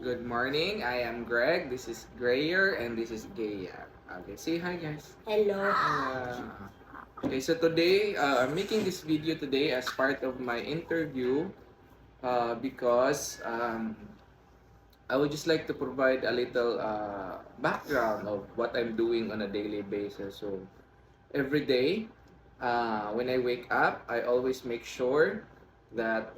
Good morning. I am Greg. This is Grayer and this is Gaya. Okay, say hi guys. Hello. Okay, so today I'm making this video today as part of my interview because I would just like to provide a little background of what I'm doing on a daily basis. So every day when I wake up, I always make sure that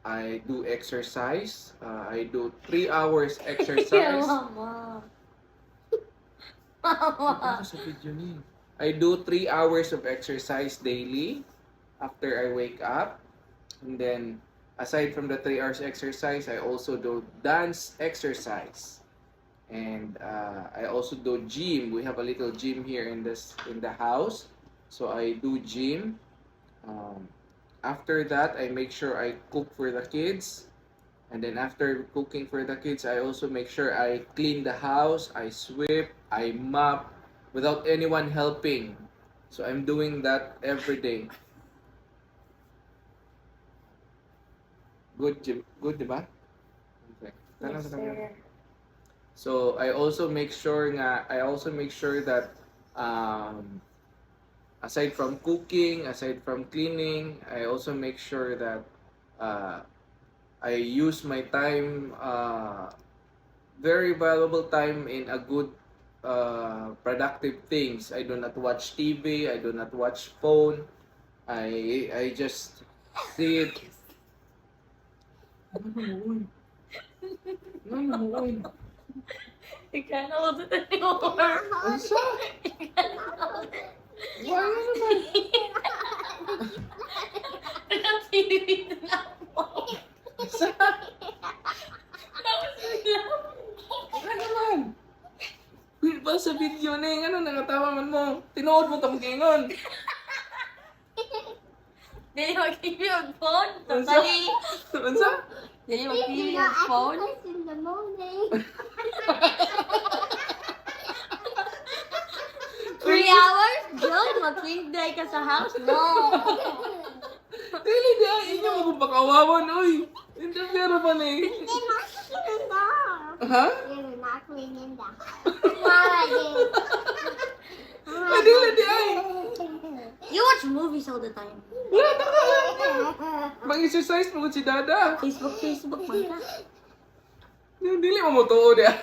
I do exercise. I do 3 hours exercise. Mama. Ano sa video niya? I do 3 hours of exercise daily after I wake up. And then, aside from the 3 hours exercise, I also do dance exercise. And I also do gym. We have a little gym here in the house. So I do gym. After that, I make sure I cook for the kids. And then after cooking for the kids, I also make sure I clean the house, I sweep, I mop without anyone helping. So I'm doing that every day. Good, di ba? Okay. Yes, sir. So I also make sure that aside from cooking, aside from cleaning, I also make sure that I use my time, very valuable time in a good, productive things. I do not watch TV. I do not watch phone. I just sit. You can't hold it anymore. Ano siya? You can't hold it. Why naman? Nakapilit na ako. Sa? Ano naman? Wait ba sa video na yung ano, nakatawa man mo. Tinuod mo tamang kingon. Dili mag-TV ang phone. Ano sa? Totally. Ano sa? Dili mag-TV ang phone. in the morning. 3 hours? John, mag-day ka sa house? No. Dili di ay inyo magpakawawan, oy. Interfere pa ni. They're not cleaning the house. Ha? They're not cleaning the house. Mama did. Ay, dili di ay. You watch movies all the time. Wala na ka. Mag-exercise mo si Dada. Facebook man ka. Dili mo mo tuod ay.